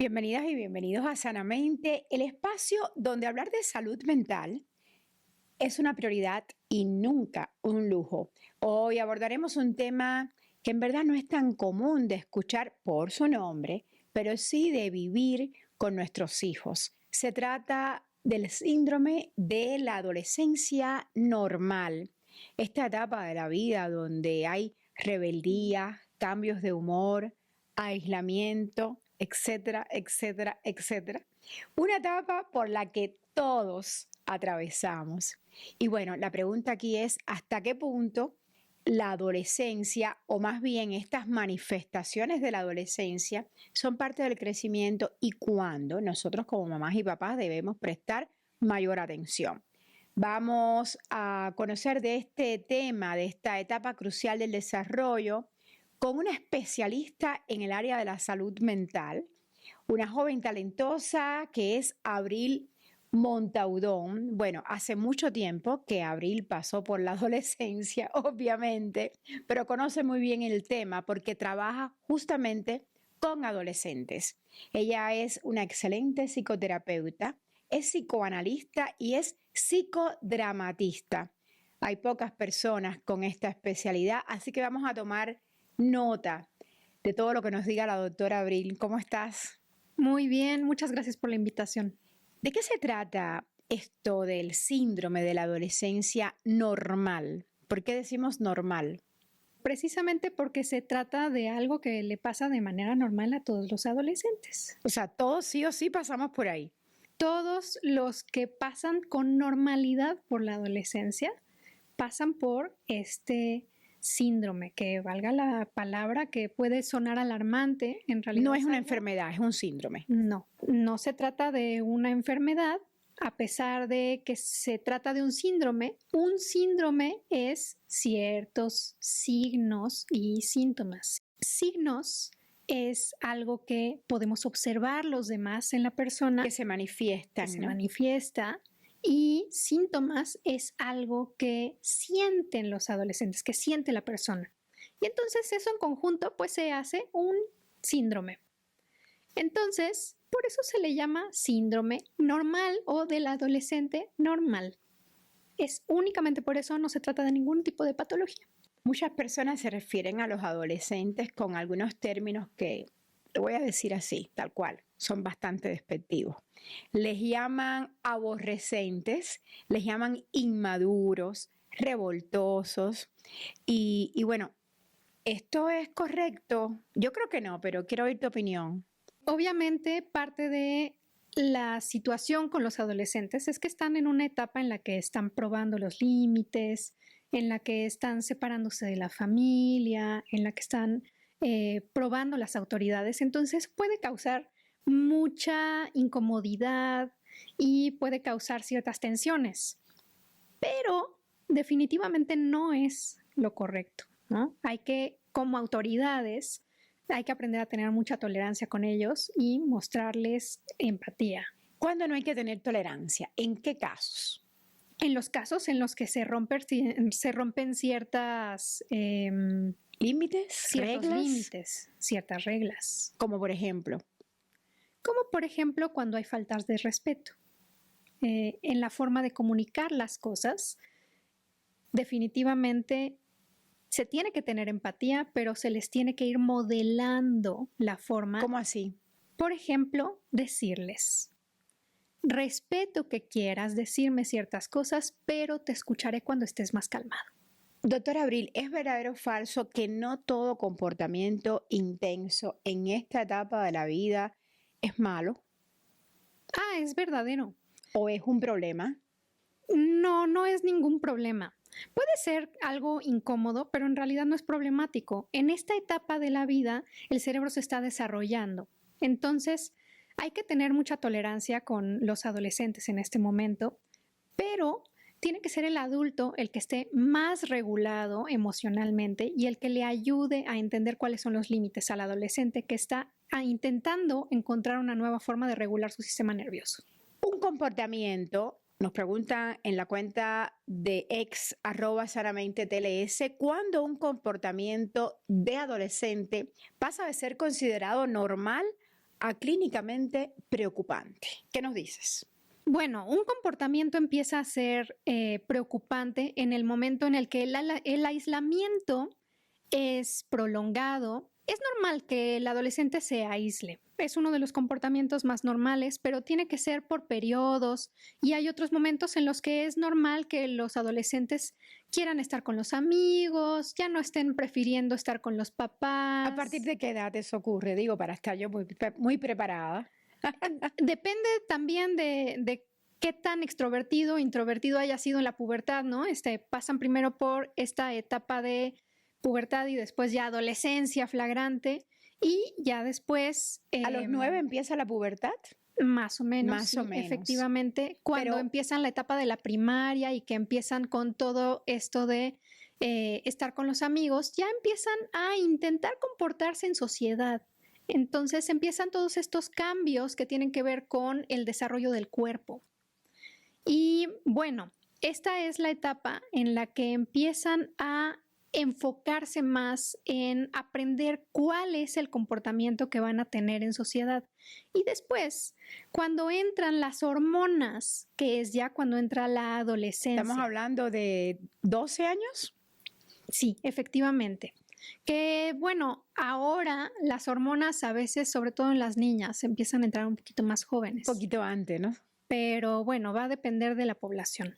Bienvenidas y bienvenidos a Sanamente, el espacio donde hablar de salud mental es una prioridad y nunca un lujo. Hoy abordaremos un tema que en verdad no es tan común de escuchar por su nombre, pero sí de vivir con nuestros hijos. Se trata del síndrome de la adolescencia normal, esta etapa de la vida donde hay rebeldía, cambios de humor, aislamiento, etcétera, etcétera, etcétera. Una etapa por la que todos atravesamos. Y bueno, la pregunta aquí es, ¿hasta qué punto la adolescencia, o más bien estas manifestaciones de la adolescencia, son parte del crecimiento y cuándo nosotros como mamás y papás debemos prestar mayor atención? Vamos a conocer de este tema, de esta etapa crucial del desarrollo, con una especialista en el área de la salud mental, una joven talentosa que es Abril Montaudón. Bueno, hace mucho tiempo que Abril pasó por la adolescencia, obviamente, pero conoce muy bien el tema porque trabaja justamente con adolescentes. Ella es una excelente psicoterapeuta, es psicoanalista y es psicodramatista. Hay pocas personas con esta especialidad, así que vamos a tomar nota de todo lo que nos diga la doctora Abril. ¿Cómo estás? Muy bien, muchas gracias por la invitación. ¿De qué se trata esto del síndrome de la adolescencia normal? ¿Por qué decimos normal? Precisamente porque se trata de algo que le pasa de manera normal a todos los adolescentes. O sea, todos sí o sí pasamos por ahí. Todos los que pasan con normalidad por la adolescencia pasan por este síndrome, que valga la palabra, que puede sonar alarmante, en realidad. No es una enfermedad, es un síndrome. No se trata de una enfermedad, a pesar de que se trata de un síndrome. Un síndrome es ciertos signos y síntomas. Signos es algo que podemos observar los demás en la persona. Que se manifiestan, que se ¿no? manifiesta. Y síntomas es algo que sienten los adolescentes, que siente la persona. Y entonces eso en conjunto pues se hace un síndrome. Entonces, por eso se le llama síndrome normal o del adolescente normal. Es únicamente por eso, no se trata de ningún tipo de patología. Muchas personas se refieren a los adolescentes con algunos términos que, te voy a decir así, tal cual, son bastante despectivos. Les llaman aborrecentes, les llaman inmaduros, revoltosos y bueno, ¿esto es correcto? Yo creo que no, pero quiero oír tu opinión. Obviamente, parte de la situación con los adolescentes es que están en una etapa en la que están probando los límites, en la que están separándose de la familia, en la que están probando las autoridades. Entonces puede causar mucha incomodidad y puede causar ciertas tensiones, pero definitivamente no es lo correcto, ¿no? Hay que, como autoridades, hay que aprender a tener mucha tolerancia con ellos y mostrarles empatía. ¿Cuándo no hay que tener tolerancia? ¿En qué casos? En los casos en los que se rompen ciertas ¿Límites? límites, ciertas reglas. Como por ejemplo. Como por ejemplo cuando hay faltas de respeto. En la forma de comunicar las cosas, definitivamente se tiene que tener empatía, pero se les tiene que ir modelando la forma. ¿Cómo así? Por ejemplo, decirles: respeto que quieras decirme ciertas cosas, pero te escucharé cuando estés más calmado. Doctora Abril, ¿es verdadero o falso que no todo comportamiento intenso en esta etapa de la vida es malo? Es verdadero. ¿O es un problema? No es ningún problema. Puede ser algo incómodo, pero en realidad no es problemático. En esta etapa de la vida, el cerebro se está desarrollando. Entonces, hay que tener mucha tolerancia con los adolescentes en este momento, pero tiene que ser el adulto el que esté más regulado emocionalmente y el que le ayude a entender cuáles son los límites al adolescente que está intentando encontrar una nueva forma de regular su sistema nervioso. Un comportamiento, nos preguntan en la cuenta de @sanamentetls, ¿cuándo un comportamiento de adolescente pasa de ser considerado normal a clínicamente preocupante. ¿Qué nos dices? Bueno, un comportamiento empieza a ser preocupante en el momento en el que el aislamiento es prolongado. Es normal que el adolescente se aísle. Es uno de los comportamientos más normales, pero tiene que ser por periodos y hay otros momentos en los que es normal que los adolescentes quieran estar con los amigos, ya no estén prefiriendo estar con los papás. ¿A partir de qué edad eso ocurre? Digo, para estar yo muy preparada. Depende también de qué tan extrovertido o introvertido haya sido en la pubertad, ¿no? Pasan primero por esta etapa de pubertad y después ya adolescencia flagrante y ya después... ¿A los 9 empieza la pubertad? Más o menos, Más sí, o menos. efectivamente, cuando empiezan la etapa de la primaria y que empiezan con todo esto de estar con los amigos, ya empiezan a intentar comportarse en sociedad. Entonces empiezan todos estos cambios que tienen que ver con el desarrollo del cuerpo. Y bueno, esta es la etapa en la que empiezan a enfocarse más en aprender cuál es el comportamiento que van a tener en sociedad. Y después, cuando entran las hormonas, que es ya cuando entra la adolescencia. ¿Estamos hablando de 12 años? Sí, efectivamente. Que bueno, ahora las hormonas a veces, sobre todo en las niñas, empiezan a entrar un poquito más jóvenes. Un poquito antes, ¿no? Pero bueno, va a depender de la población.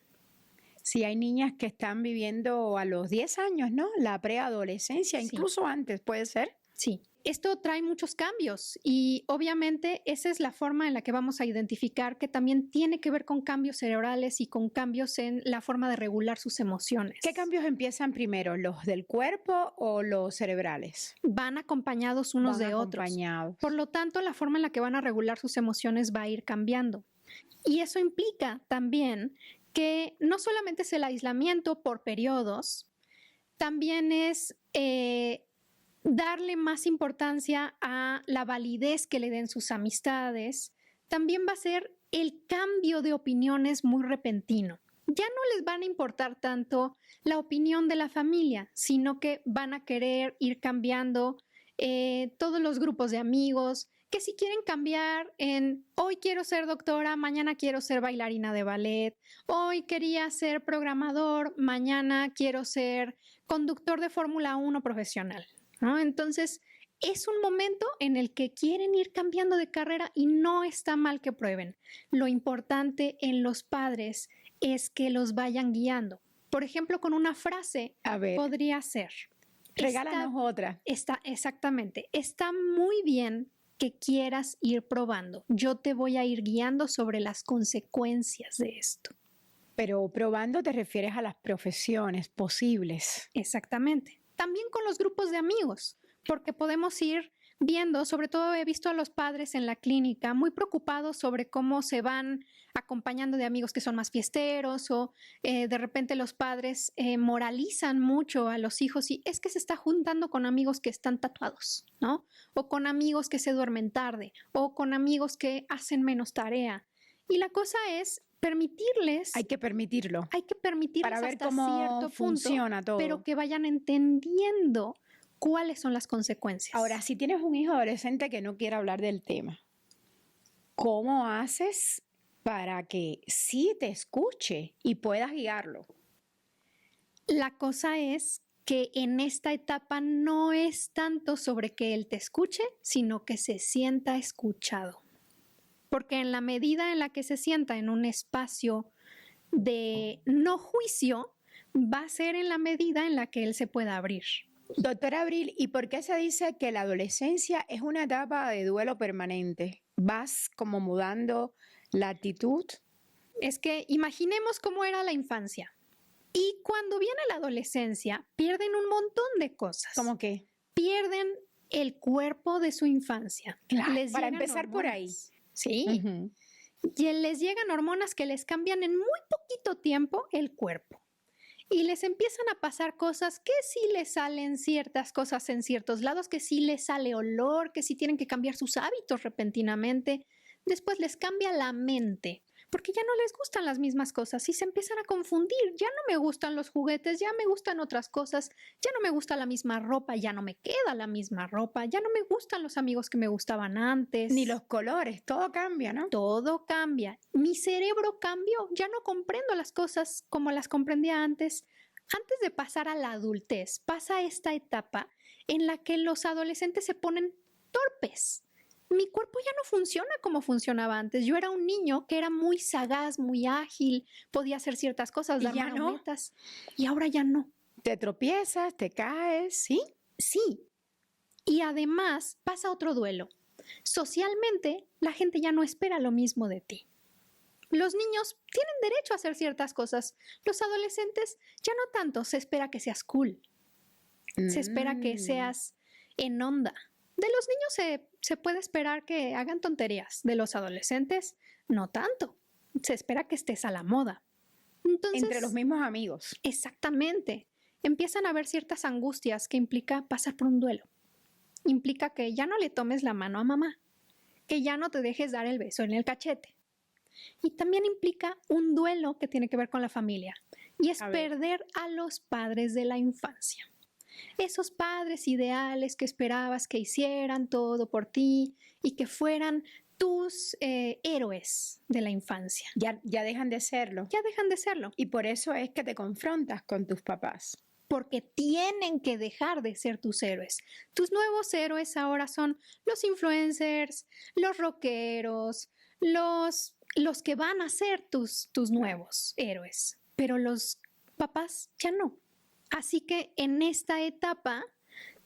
Sí, hay niñas que están viviendo a los 10 años, ¿no? La preadolescencia, incluso antes, ¿puede ser? Sí. Esto trae muchos cambios y obviamente esa es la forma en la que vamos a identificar que también tiene que ver con cambios cerebrales y con cambios en la forma de regular sus emociones. ¿Qué cambios empiezan primero, los del cuerpo o los cerebrales? Van acompañados unos de otros. Por lo tanto, la forma en la que van a regular sus emociones va a ir cambiando. Y eso implica también que no solamente es el aislamiento por periodos, también es darle más importancia a la validez que le den sus amistades, también va a ser el cambio de opiniones muy repentino. Ya no les van a importar tanto la opinión de la familia, sino que van a querer ir cambiando todos los grupos de amigos, que si quieren cambiar en hoy quiero ser doctora, mañana quiero ser bailarina de ballet, hoy quería ser programador, mañana quiero ser conductor de Fórmula 1 profesional, ¿no? Entonces, es un momento en el que quieren ir cambiando de carrera y no está mal que prueben. Lo importante en los padres es que los vayan guiando. Por ejemplo, con una frase podría ser... Regálanos otra. Exactamente. Está muy bien que quieras ir probando. Yo te voy a ir guiando sobre las consecuencias de esto. Pero probando te refieres a las profesiones posibles. Exactamente. También con los grupos de amigos, porque podemos ir viendo, sobre todo he visto a los padres en la clínica muy preocupados sobre cómo se van acompañando de amigos que son más fiesteros o de repente los padres moralizan mucho a los hijos y es que se está juntando con amigos que están tatuados, ¿no? O con amigos que se duermen tarde o con amigos que hacen menos tarea. Y la cosa es permitirles. Hay que permitirlo. Hay que permitirles para ver hasta cómo cierto funciona punto, todo. pero que vayan entendiendo cuáles son las consecuencias. Ahora, si tienes un hijo adolescente que no quiere hablar del tema, ¿cómo haces para que sí te escuche y puedas guiarlo? La cosa es que en esta etapa no es tanto sobre que él te escuche, sino que se sienta escuchado. Porque en la medida en la que se sienta en un espacio de no juicio, va a ser en la medida en la que él se pueda abrir. Doctora Abril, ¿y por qué se dice que la adolescencia es una etapa de duelo permanente? ¿Vas como mudando la actitud? Es que imaginemos cómo era la infancia. Y cuando viene la adolescencia, pierden un montón de cosas. ¿Cómo qué? Pierden el cuerpo de su infancia. Claro, para empezar hormonas. Por ahí. Sí. Y les llegan hormonas que les cambian en muy poquito tiempo el cuerpo. Y les empiezan a pasar cosas que sí les salen ciertas cosas en ciertos lados, que sí les sale olor, que sí tienen que cambiar sus hábitos repentinamente. Después les cambia la mente, porque ya no les gustan las mismas cosas y se empiezan a confundir. Ya no me gustan los juguetes, ya me gustan otras cosas, ya no me gusta la misma ropa, ya no me queda la misma ropa, ya no me gustan los amigos que me gustaban antes. Ni los colores, todo cambia, ¿no? Todo cambia. Mi cerebro cambió, ya no comprendo las cosas como las comprendía antes. Antes de pasar a la adultez, pasa esta etapa en la que los adolescentes se ponen torpes. Mi cuerpo ya no funciona como funcionaba antes. Yo era un niño que era muy sagaz, muy ágil, podía hacer ciertas cosas, dar marometas, y ahora ya no. Te tropiezas, te caes, ¿sí? Sí. Y además pasa otro duelo. Socialmente, la gente ya no espera lo mismo de ti. Los niños tienen derecho a hacer ciertas cosas. Los adolescentes ya no tanto. Se espera que seas cool. Se espera que seas en onda. De los niños se puede esperar que hagan tonterías. De los adolescentes, no tanto. Se espera que estés a la moda. Entonces, entre los mismos amigos. Exactamente. Empiezan a haber ciertas angustias que implica pasar por un duelo. Implica que ya no le tomes la mano a mamá, que ya no te dejes dar el beso en el cachete. Y también implica un duelo que tiene que ver con la familia, y es perder a los padres de la infancia. Esos padres ideales que esperabas que hicieran todo por ti y que fueran tus héroes de la infancia. Ya dejan de serlo. Ya dejan de serlo. Y por eso es que te confrontas con tus papás. Porque tienen que dejar de ser tus héroes. Tus nuevos héroes ahora son los influencers, los rockeros, los que van a ser tus nuevos héroes. Pero los papás ya no. Así que en esta etapa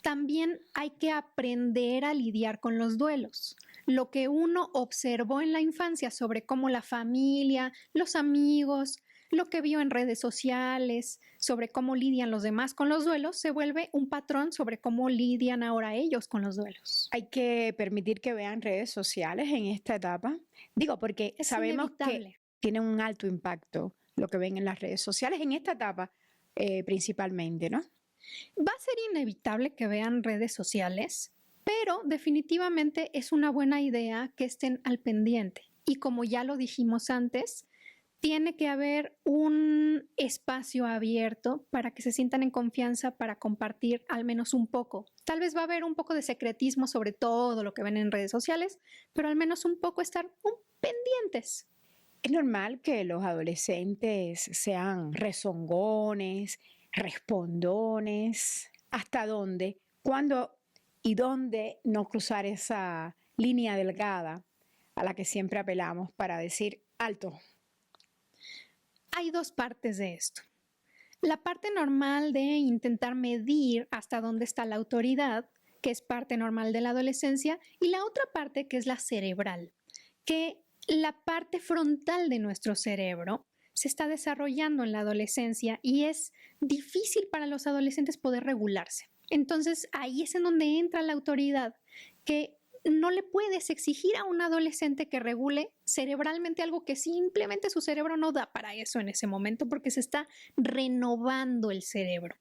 también hay que aprender a lidiar con los duelos. Lo que uno observó en la infancia sobre cómo la familia, los amigos, lo que vio en redes sociales, sobre cómo lidian los demás con los duelos, se vuelve un patrón sobre cómo lidian ahora ellos con los duelos. Hay que permitir que vean redes sociales en esta etapa. Digo, porque sabemos que tiene un alto impacto lo que ven en las redes sociales en esta etapa principalmente, ¿no? Va a ser inevitable que vean redes sociales, pero definitivamente es una buena idea que estén al pendiente. Y como ya lo dijimos antes, tiene que haber un espacio abierto para que se sientan en confianza para compartir al menos un poco. Tal vez va a haber un poco de secretismo sobre todo lo que ven en redes sociales, pero al menos un poco estar pendientes. Es normal que los adolescentes sean rezongones, respondones. ¿Hasta dónde? ¿Cuándo y dónde no cruzar esa línea delgada a la que siempre apelamos para decir alto? Hay dos partes de esto. La parte normal de intentar medir hasta dónde está la autoridad, que es parte normal de la adolescencia, y la otra parte que es la cerebral, que la parte frontal de nuestro cerebro se está desarrollando en la adolescencia y es difícil para los adolescentes poder regularse. Entonces ahí es en donde entra la autoridad, que no le puedes exigir a un adolescente que regule cerebralmente algo que simplemente su cerebro no da para eso en ese momento porque se está renovando el cerebro.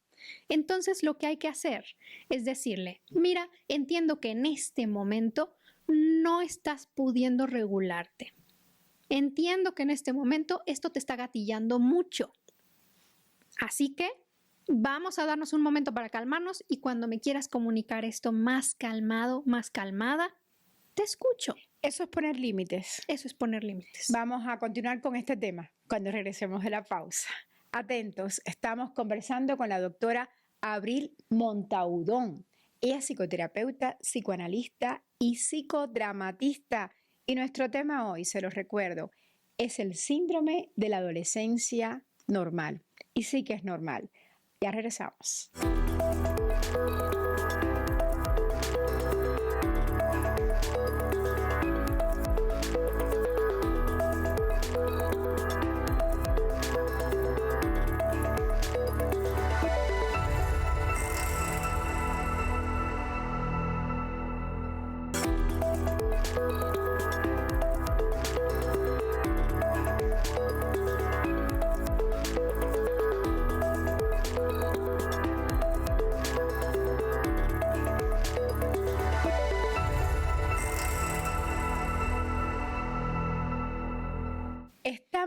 Entonces lo que hay que hacer es decirle, mira, entiendo que en este momento no estás pudiendo regularte. Entiendo que en este momento esto te está gatillando mucho. Así que vamos a darnos un momento para calmarnos y cuando me quieras comunicar esto más calmado, más calmada, te escucho. Eso es poner límites. Eso es poner límites. Vamos a continuar con este tema cuando regresemos de la pausa. Atentos, estamos conversando con la doctora Abril Montaudón. Ella es psicoterapeuta, psicoanalista y psicodramatista. Y nuestro tema hoy, se los recuerdo, es el síndrome de la adolescencia normal. Y sí que es normal. Ya regresamos.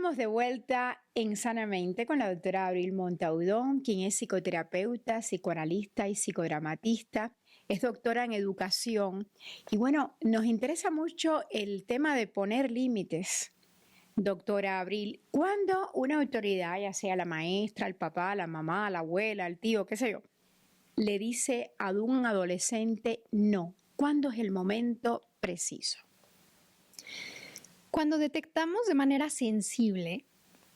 Estamos de vuelta en Sanamente con la doctora Abril Montaudón, quien es psicoterapeuta, psicoanalista y psicodramatista. Es doctora en educación. Y bueno, nos interesa mucho el tema de poner límites. Doctora Abril, ¿cuándo una autoridad, ya sea la maestra, el papá, la mamá, la abuela, el tío, qué sé yo, le dice a un adolescente no? ¿Cuándo es el momento preciso? Cuando detectamos de manera sensible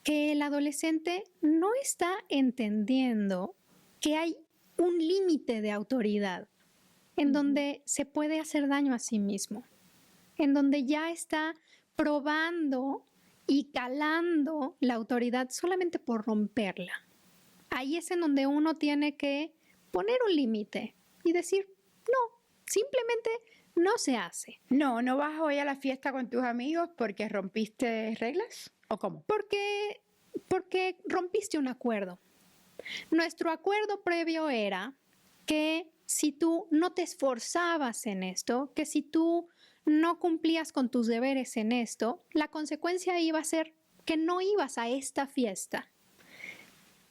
que el adolescente no está entendiendo que hay un límite de autoridad en donde se puede hacer daño a sí mismo, en donde ya está probando y calando la autoridad solamente por romperla. Ahí es en donde uno tiene que poner un límite y decir, no, simplemente no se hace. No, ¿no vas hoy a la fiesta con tus amigos porque rompiste reglas? ¿O cómo? Porque rompiste un acuerdo. Nuestro acuerdo previo era que si tú no te esforzabas en esto, que si tú no cumplías con tus deberes en esto, la consecuencia iba a ser que no ibas a esta fiesta.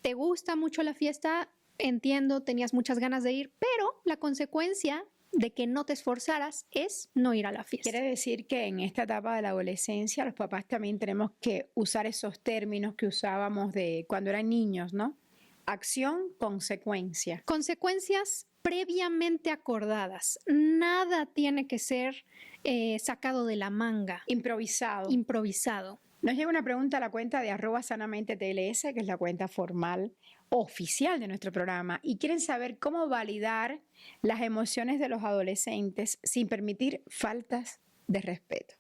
¿Te gusta mucho la fiesta? Entiendo, tenías muchas ganas de ir, pero la consecuencia de que no te esforzaras es no ir a la fiesta. Quiere decir que en esta etapa de la adolescencia los papás también tenemos que usar esos términos que usábamos de cuando eran niños, ¿no? Acción, consecuencia. Consecuencias previamente acordadas. Nada tiene que ser sacado de la manga. Improvisado. Nos llega una pregunta a la cuenta de @sanamentetls, que es la cuenta formal oficial de nuestro programa, y quieren saber cómo validar las emociones de los adolescentes sin permitir faltas de respeto.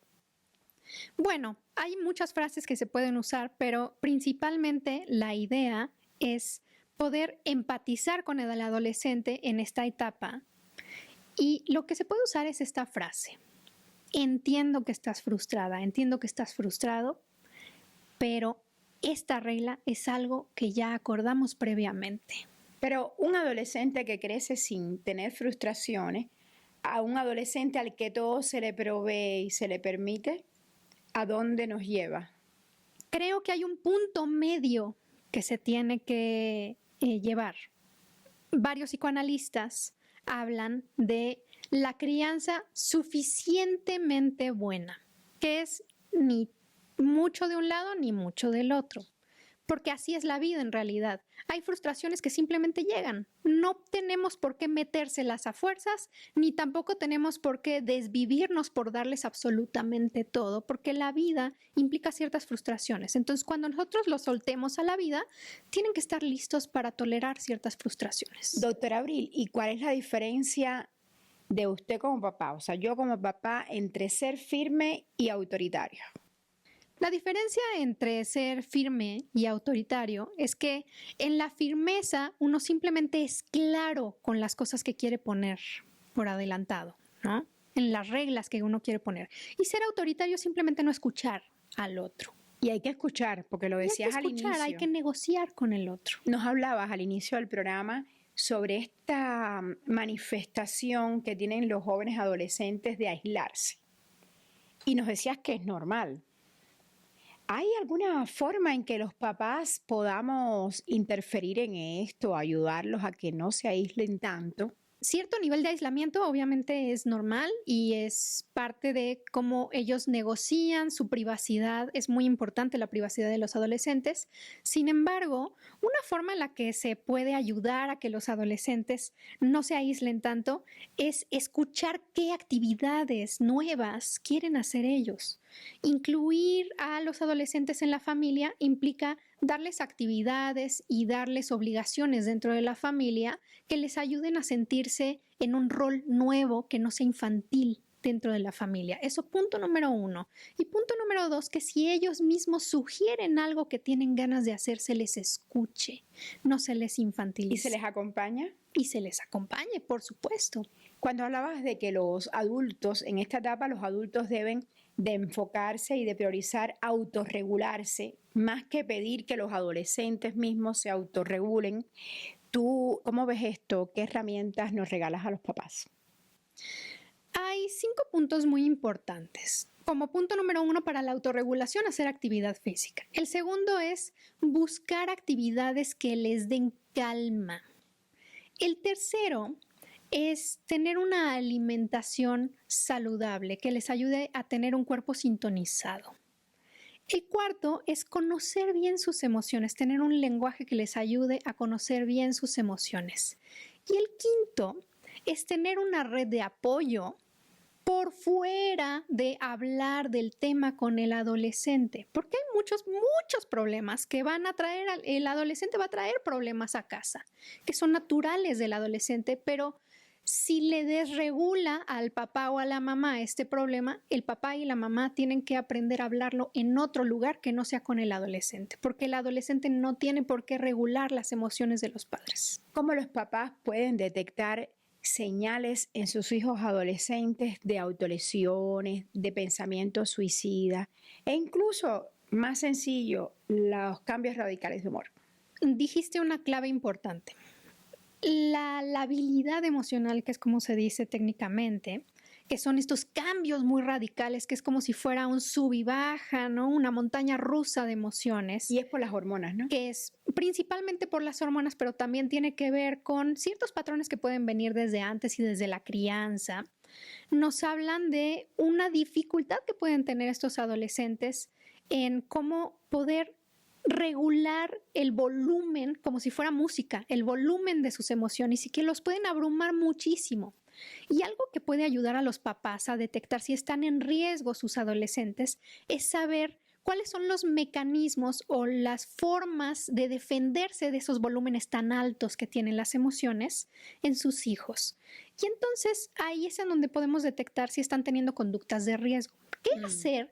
Bueno, hay muchas frases que se pueden usar, pero principalmente la idea es poder empatizar con el adolescente en esta etapa. Y lo que se puede usar es esta frase. Entiendo que estás frustrada, entiendo que estás frustrado, pero esta regla es algo que ya acordamos previamente. Pero un adolescente que crece sin tener frustraciones, a un adolescente al que todo se le provee y se le permite, ¿a dónde nos lleva? Creo que hay un punto medio que se tiene que llevar. Varios psicoanalistas hablan de la crianza suficientemente buena, que es ni mucho de un lado ni mucho del otro, porque así es la vida en realidad. Hay frustraciones que simplemente llegan. No tenemos por qué metérselas a fuerzas, ni tampoco tenemos por qué desvivirnos por darles absolutamente todo, porque la vida implica ciertas frustraciones. Entonces, cuando nosotros los soltemos a la vida, tienen que estar listos para tolerar ciertas frustraciones. Doctora Abril, ¿y cuál es la diferencia de usted como papá, o sea, yo como papá, entre ser firme y autoritario? La diferencia entre ser firme y autoritario es que en la firmeza uno simplemente es claro con las cosas que quiere poner por adelantado, ¿no? En las reglas que uno quiere poner. Y ser autoritario es simplemente no escuchar al otro. Y hay que escuchar, porque lo decías al inicio. Hay que negociar con el otro. Nos hablabas al inicio del programa sobre esta manifestación que tienen los jóvenes adolescentes de aislarse. Y nos decías que es normal. ¿Hay alguna forma en que los papás podamos interferir en esto, ayudarlos a que no se aíslen tanto? Cierto nivel de aislamiento obviamente es normal y es parte de cómo ellos negocian su privacidad. Es muy importante la privacidad de los adolescentes. Sin embargo, una forma en la que se puede ayudar a que los adolescentes no se aíslen tanto es escuchar qué actividades nuevas quieren hacer ellos. Incluir a los adolescentes en la familia implica darles actividades y darles obligaciones dentro de la familia que les ayuden a sentirse en un rol nuevo que no sea infantil dentro de la familia. Eso punto número 1. Y punto número 2, que si ellos mismos sugieren algo que tienen ganas de hacer, se les escuche, no se les infantilice. ¿Y se les acompaña? Y se les acompañe, por supuesto. Cuando hablabas de que los adultos, en esta etapa los adultos deben de enfocarse y de priorizar autorregularse, más que pedir que los adolescentes mismos se autorregulen, ¿tú cómo ves esto? ¿Qué herramientas nos regalas a los papás? Hay 5 puntos muy importantes. como punto número 1 para la autorregulación, hacer actividad física. El segundo es buscar actividades que les den calma. El tercero es tener una alimentación saludable que les ayude a tener un cuerpo sintonizado. El cuarto es conocer bien sus emociones, tener un lenguaje que les ayude a conocer bien sus emociones. Y el quinto es tener una red de apoyo por fuera de hablar del tema con el adolescente, porque hay muchos problemas que van a traer, el adolescente va a traer problemas a casa, que son naturales del adolescente, pero si le desregula al papá o a la mamá este problema, el papá y la mamá tienen que aprender a hablarlo en otro lugar que no sea con el adolescente, porque el adolescente no tiene por qué regular las emociones de los padres. ¿Cómo los papás pueden detectar señales en sus hijos adolescentes de autolesiones, de pensamientos suicidas e incluso, más sencillo, los cambios radicales de humor? Dijiste una clave importante. La labilidad emocional, que es como se dice técnicamente, que son estos cambios muy radicales, que es como si fuera un sub y baja, ¿no? Una montaña rusa de emociones. Y es por las hormonas, ¿no? Que es principalmente por las hormonas, pero también tiene que ver con ciertos patrones que pueden venir desde antes y desde la crianza. Nos hablan de una dificultad que pueden tener estos adolescentes en cómo poder regular el volumen, como si fuera música, el volumen de sus emociones y que los pueden abrumar muchísimo. Y algo que puede ayudar a los papás a detectar si están en riesgo sus adolescentes es saber cuáles son los mecanismos o las formas de defenderse de esos volúmenes tan altos que tienen las emociones en sus hijos. Y entonces ahí es en donde podemos detectar si están teniendo conductas de riesgo. ¿Qué hacer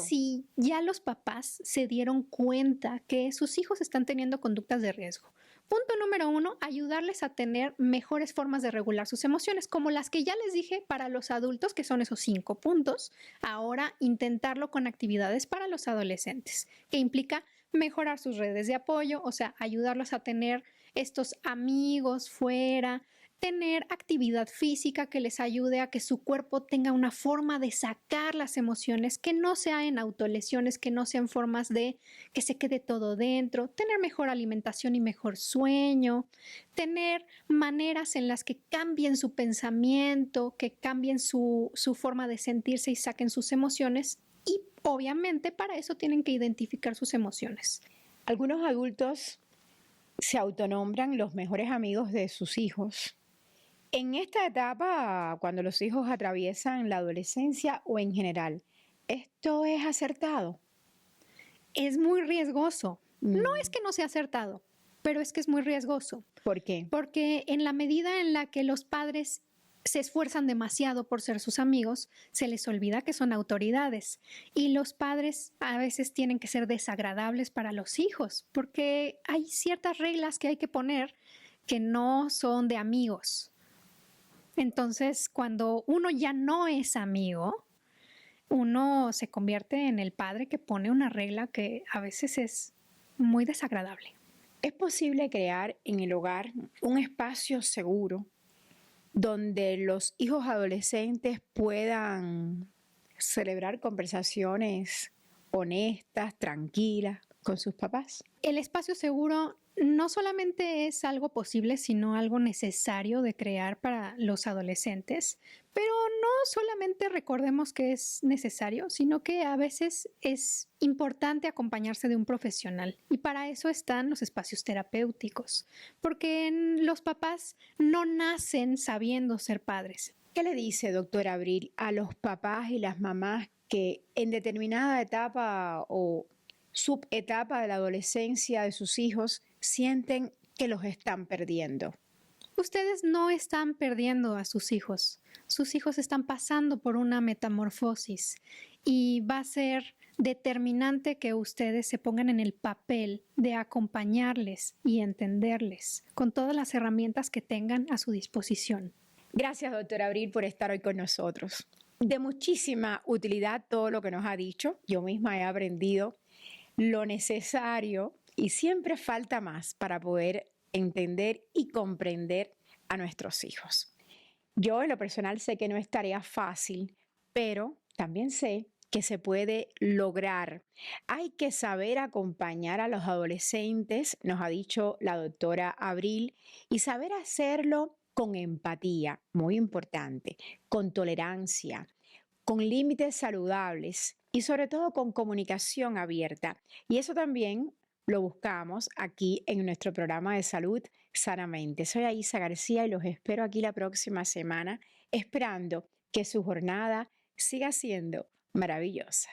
si ya los papás se dieron cuenta que sus hijos están teniendo conductas de riesgo? Punto número 1, ayudarles a tener mejores formas de regular sus emociones, como las que ya les dije para los adultos, que son esos 5 puntos. Ahora intentarlo con actividades para los adolescentes, que implica mejorar sus redes de apoyo, o sea, ayudarlos a tener estos amigos fuera, tener actividad física que les ayude a que su cuerpo tenga una forma de sacar las emociones, que no sea en autolesiones, que no sean formas de que se quede todo dentro, tener mejor alimentación y mejor sueño, tener maneras en las que cambien su pensamiento, que cambien su forma de sentirse y saquen sus emociones. Y obviamente para eso tienen que identificar sus emociones. Algunos adultos se autonombran los mejores amigos de sus hijos. En esta etapa, cuando los hijos atraviesan la adolescencia o en general, ¿esto es acertado? Es muy riesgoso. No es que no sea acertado, pero es que es muy riesgoso. ¿Por qué? Porque en la medida en la que los padres se esfuerzan demasiado por ser sus amigos, se les olvida que son autoridades. Y los padres a veces tienen que ser desagradables para los hijos, porque hay ciertas reglas que hay que poner que no son de amigos. Entonces, cuando uno ya no es amigo, uno se convierte en el padre que pone una regla que a veces es muy desagradable. ¿Es posible crear en el hogar un espacio seguro donde los hijos adolescentes puedan celebrar conversaciones honestas, tranquilas con sus papás? El espacio seguro no solamente es algo posible, sino algo necesario de crear para los adolescentes, pero no solamente recordemos que es necesario, sino que a veces es importante acompañarse de un profesional y para eso están los espacios terapéuticos, porque los papás no nacen sabiendo ser padres. ¿Qué le dice, doctora Abril, a los papás y las mamás que en determinada etapa o subetapa de la adolescencia de sus hijos sienten que los están perdiendo? Ustedes no están perdiendo a sus hijos están pasando por una metamorfosis y va a ser determinante que ustedes se pongan en el papel de acompañarles y entenderles con todas las herramientas que tengan a su disposición. Gracias, doctora Abril, por estar hoy con nosotros. De muchísima utilidad todo lo que nos ha dicho. Yo misma he aprendido lo necesario y siempre falta más para poder entender y comprender a nuestros hijos. Yo en lo personal sé que no es tarea fácil, pero también sé que se puede lograr. Hay que saber acompañar a los adolescentes, nos ha dicho la doctora Abril, y saber hacerlo con empatía, muy importante, con tolerancia, con límites saludables y sobre todo con comunicación abierta. Y eso también lo buscamos aquí en nuestro programa de salud Sanamente. Soy Aisa García y los espero aquí la próxima semana, esperando que su jornada siga siendo maravillosa.